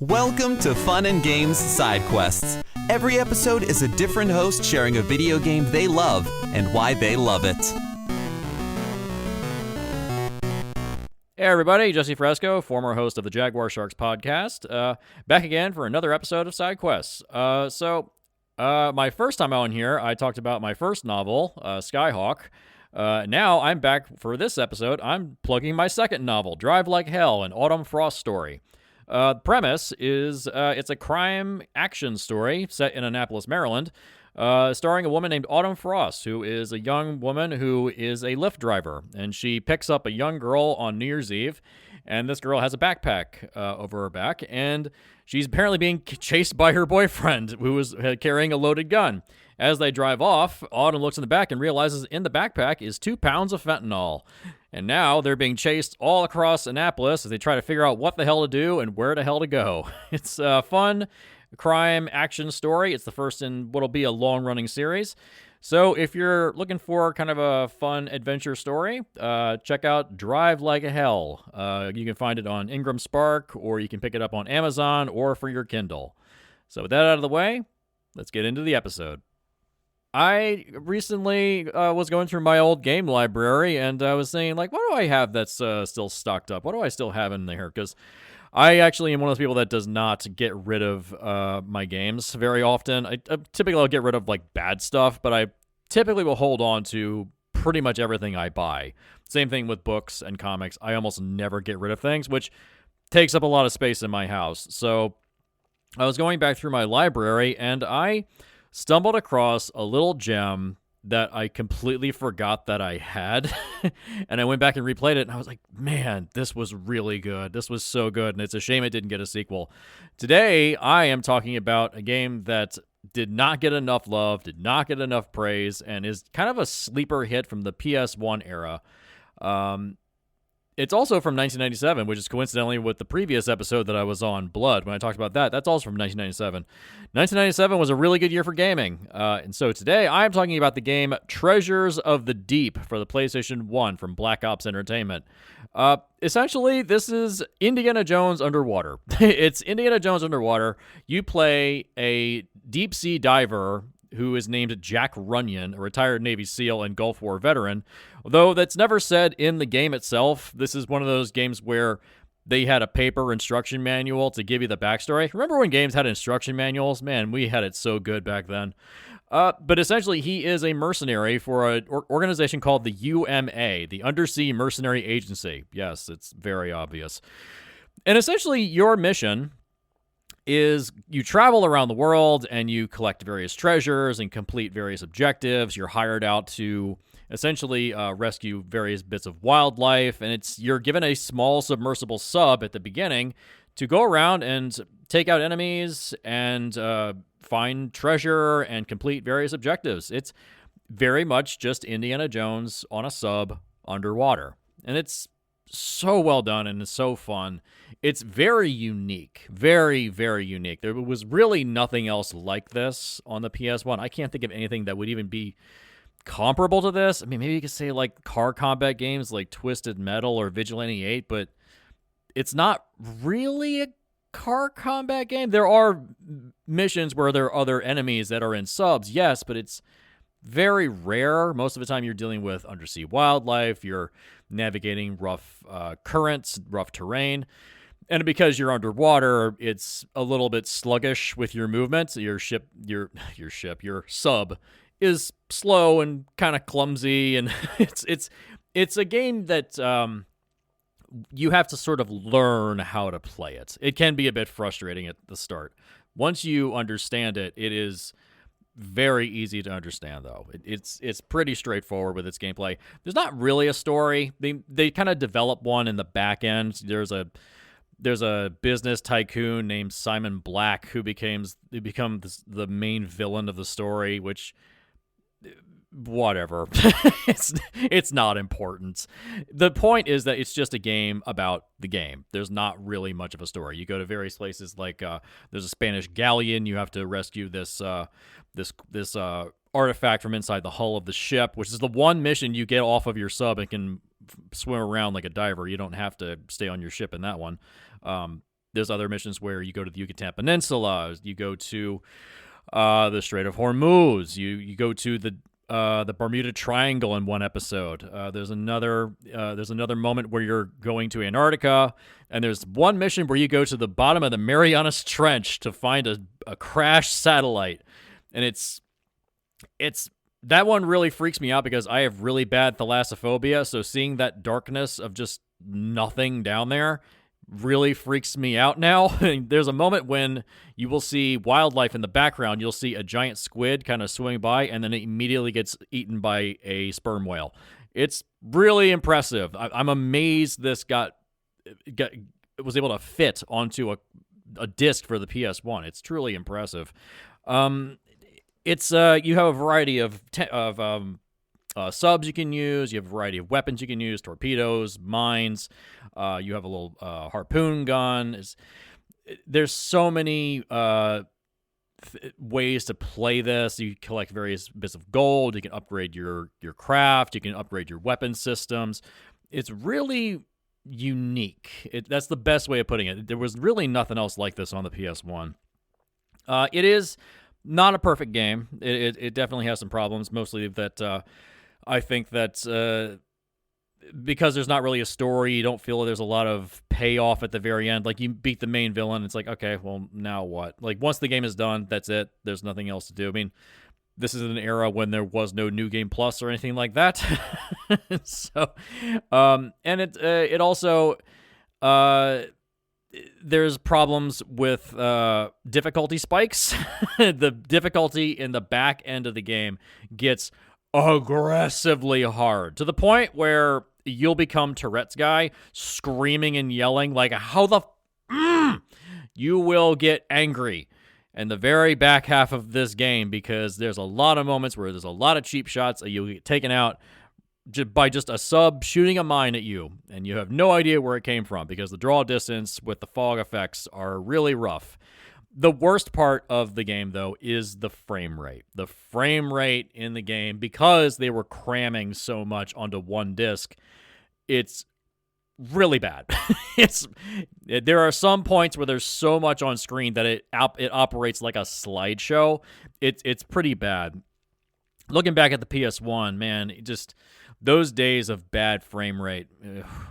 Welcome to Fun and Games Side Quests. Every episode is a different host sharing a video game they love and why they love it. Hey everybody, Jesse Fresco, former host of the Jaguar Sharks podcast, back again for another episode of Side Quests. My first time on here, I talked about my first novel, Skyhawk. Now I'm back for this episode. I'm plugging my second novel, Drive Like Hell, an Autumn Frost story. The premise is it's a crime action story set in Annapolis, Maryland, starring a woman named Autumn Frost, who is a young woman who is a Lyft driver, and she picks up a young girl on New Year's Eve, and this girl has a backpack over her back, and she's apparently being chased by her boyfriend, who is carrying a loaded gun. As they drive off, Autumn looks in the back and realizes in the backpack is 2 pounds of fentanyl. And now they're being chased all across Annapolis as they try to figure out what the hell to do and where the hell to go. It's a fun crime action story. It's the first in what'll be a long-running series. So if you're looking for kind of a fun adventure story, check out Drive Like Hell. You can find it on Ingram Spark, or you can pick it up on Amazon or for your Kindle. So with that out of the way, let's get into the episode. I recently was going through my old game library, and I was saying, like, what do I have that's still stocked up? What do I still have in there? Because I actually am one of those people that does not get rid of my games very often. I typically I'll get rid of, like, bad stuff, but I typically will hold on to pretty much everything I buy. Same thing with books and comics. I almost never get rid of things, which takes up a lot of space in my house. So I was going back through my library, and I stumbled across a little gem that I completely forgot that I had. And I went back and replayed it, and I was like, man, this was really good. This was so good, and it's a shame it didn't get a sequel. Today, I am talking about a game that did not get enough love, did not get enough praise, and is kind of a sleeper hit from the PS1 era. It's also from 1997, which is coincidentally with the previous episode that I was on, Blood, when I talked about that. That's also from 1997. 1997 was a really good year for gaming. And so today I'm talking about the game Treasures of the Deep for the PlayStation 1 from Black Ops Entertainment. Essentially, this is Indiana Jones underwater. It's Indiana Jones underwater. You play a deep-sea diver who is named Jack Runyon, a retired Navy SEAL and Gulf War veteran. Though that's never said in the game itself. This is one of those games where they had a paper instruction manual to give you the backstory. Remember when games had instruction manuals? Man, we had it so good back then. But essentially, he is a mercenary for an organization called the UMA, the Undersea Mercenary Agency. Yes, it's very obvious. And essentially, your mission is you travel around the world and you collect various treasures and complete various objectives. You're hired out to essentially rescue various bits of wildlife, and you're given a small submersible sub at the beginning to go around and take out enemies and find treasure and complete various objectives. It's very much just Indiana Jones on a sub underwater, and it's so well done and it's so fun. It's very unique, very, very unique. There was really nothing else like this on the PS1. I can't think of anything that would even be comparable to this. I mean, maybe you could say like car combat games like Twisted Metal or Vigilante 8, but it's not really a car combat game. There are missions where there are other enemies that are in subs, yes, but it's very rare. Most of the time you're dealing with undersea wildlife, you're navigating rough currents, rough terrain. And because you're underwater, it's a little bit sluggish with your movement. Your sub is slow and kind of clumsy, and it's a game that you have to sort of learn how to play it. It can be a bit frustrating at the start. Once you understand it, it is very easy to understand, though. It's pretty straightforward with its gameplay. There's not really a story. They kind of develop one in the back end. There's a business tycoon named Simon Black who becomes the main villain of the story, which whatever. It's not important. The point is that it's just a game about the game. There's not really much of a story. You go to various places, like there's a Spanish galleon. You have to rescue this artifact from inside the hull of the ship, which is the one mission you get off of your sub and can swim around like a diver. You don't have to stay on your ship in that one. There's other missions where you go to the Yucatan Peninsula, you go to the Strait of Hormuz, you go to the Bermuda Triangle in one episode. There's another moment where you're going to Antarctica, and there's one mission where you go to the bottom of the Marianas Trench to find a crashed satellite, and it's that one really freaks me out because I have really bad thalassophobia. So seeing that darkness of just nothing down there really freaks me out now. There's a moment when you will see wildlife in the background. You'll see a giant squid kind of swimming by, and then it immediately gets eaten by a sperm whale. It's really impressive. I'm amazed this was able to fit onto a disc for the PS1. It's truly impressive. It's you have a variety of subs you can use. You have a variety of weapons you can use: torpedoes, mines. You have a little harpoon gun. There's so many ways to play this. You collect various bits of gold. You can upgrade your craft. You can upgrade your weapon systems. It's really unique. That's the best way of putting it. There was really nothing else like this on the PS1. It is not a perfect game. It definitely has some problems, mostly that I think that because there's not really a story, you don't feel there's a lot of payoff at the very end. Like, you beat the main villain, it's like, okay, well, now what? Like, once the game is done, that's it. There's nothing else to do. I mean, this is an era when there was no New Game Plus or anything like that. So, and it also, there's problems with difficulty spikes. The difficulty in the back end of the game gets aggressively hard to the point where you'll become Tourette's guy, screaming and yelling like, how the you will get angry in the very back half of this game, because there's a lot of moments where there's a lot of cheap shots and you'll get taken out by just a sub shooting a mine at you, and you have no idea where it came from because the draw distance with the fog effects are really rough. The worst part of the game, though, is the frame rate. The frame rate in the game, because they were cramming so much onto one disc, it's really bad. There are some points where there's so much on screen that it operates like a slideshow. It's pretty bad. Looking back at the PS1, man, just those days of bad frame rate.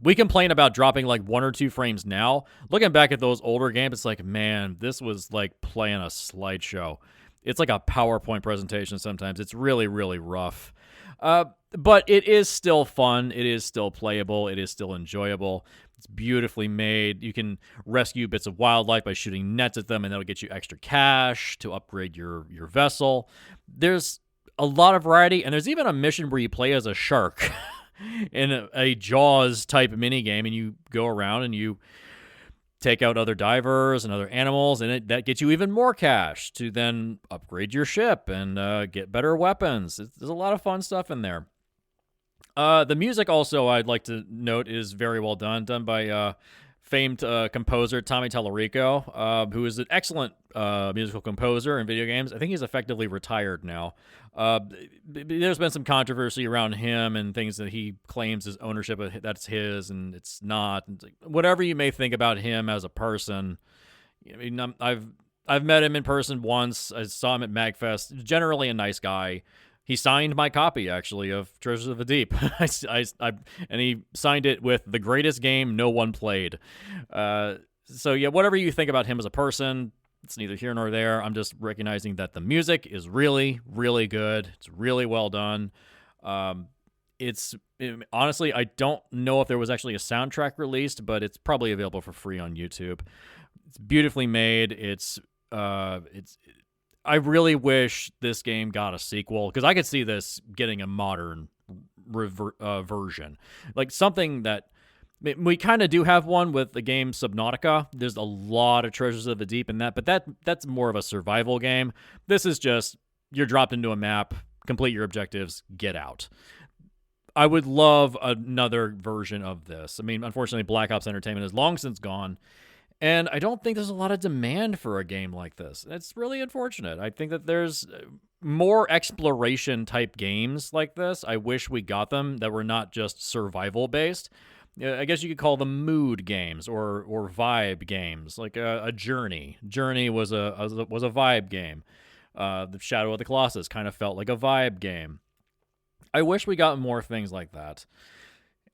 We complain about dropping like 1 or 2 frames now. Looking back at those older games, it's like, man, this was like playing a slideshow. It's like a PowerPoint presentation sometimes. It's really, really rough. But it is still fun. It is still playable. It is still enjoyable. It's beautifully made. You can rescue bits of wildlife by shooting nets at them, and that'll get you extra cash to upgrade your vessel. There's a lot of variety, and there's even a mission where you play as a shark in a Jaws type minigame, and you go around and you take out other divers and other animals, and that gets you even more cash to then upgrade your ship and get better weapons. There's a lot of fun stuff in there. The music also, I'd like to note, is very well done by famed composer Tommy Tallarico, who is an excellent musical composer in video games. I think he's effectively retired now. There's been some controversy around him and things that he claims is ownership that's his, and it's not. Whatever you may think about him as a person, I mean, I've met him in person once. I saw him at MagFest. Generally a nice guy. He signed my copy, actually, of Treasures of the Deep. And he signed it with the greatest game no one played. So, yeah, whatever you think about him as a person, it's neither here nor there. I'm just recognizing that the music is really, really good. It's really well done. Honestly, I don't know if there was actually a soundtrack released, but it's probably available for free on YouTube. It's beautifully made. I really wish this game got a sequel, because I could see this getting a modern version. Like something that we kind of do have one with the game Subnautica. There's a lot of Treasures of the Deep in that, but that's more of a survival game. This is just, you're dropped into a map, complete your objectives, get out. I would love another version of this. I mean, unfortunately, Black Ops Entertainment is long since gone, and I don't think there's a lot of demand for a game like this. It's really unfortunate. I think that there's more exploration type games like this. I wish we got them that were not just survival based. I guess you could call them mood games or vibe games, like a Journey. Journey was a vibe game. The Shadow of the Colossus kind of felt like a vibe game. I wish we got more things like that.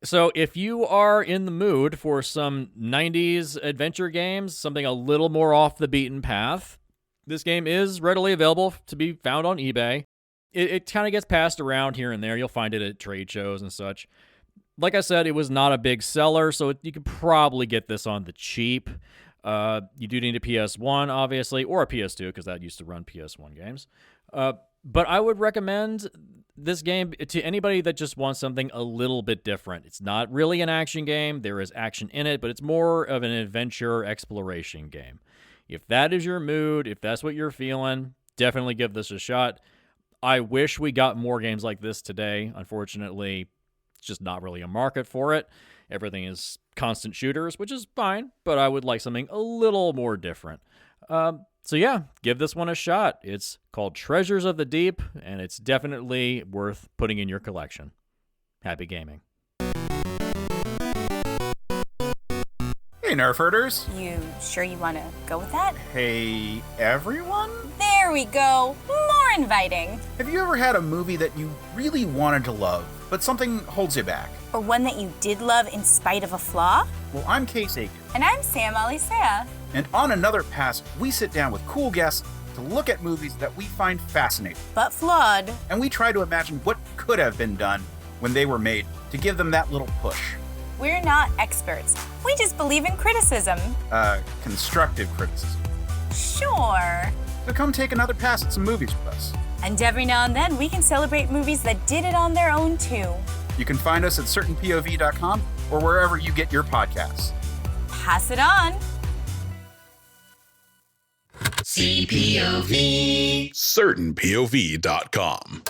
So if you are in the mood for some 90s adventure games, something a little more off the beaten path, this game is readily available to be found on eBay. It kind of gets passed around here and there. You'll find it at trade shows and such. Like I said, it was not a big seller, so you could probably get this on the cheap. You do need a PS1, obviously, or a PS2, because that used to run PS1 games. But I would recommend this game to anybody that just wants something a little bit different. It's not really an action game. There is action in it, but it's more of an adventure exploration game. If that is your mood, if that's what you're feeling, definitely give this a shot. I wish we got more games like this today. Unfortunately, it's just not really a market for it. Everything is constant shooters, which is fine, but I would like something a little more different. So yeah, give this one a shot. It's called Treasures of the Deep, and it's definitely worth putting in your collection. Happy gaming. Hey, Nerf herders. You sure you want to go with that? Hey, everyone? There we go. More inviting. Have you ever had a movie that you really wanted to love, but something holds you back? Or one that you did love in spite of a flaw? Well, I'm Case Aiken. And I'm Sam Alisea. And on Another Pass, we sit down with cool guests to look at movies that we find fascinating. But flawed. And we try to imagine what could have been done when they were made to give them that little push. We're not experts. We just believe in criticism. Constructive criticism. Sure. So come take another pass at some movies with us. And every now and then, we can celebrate movies that did it on their own, too. You can find us at certainpov.com or wherever you get your podcasts. Pass it on. CPOV. certainpov.com.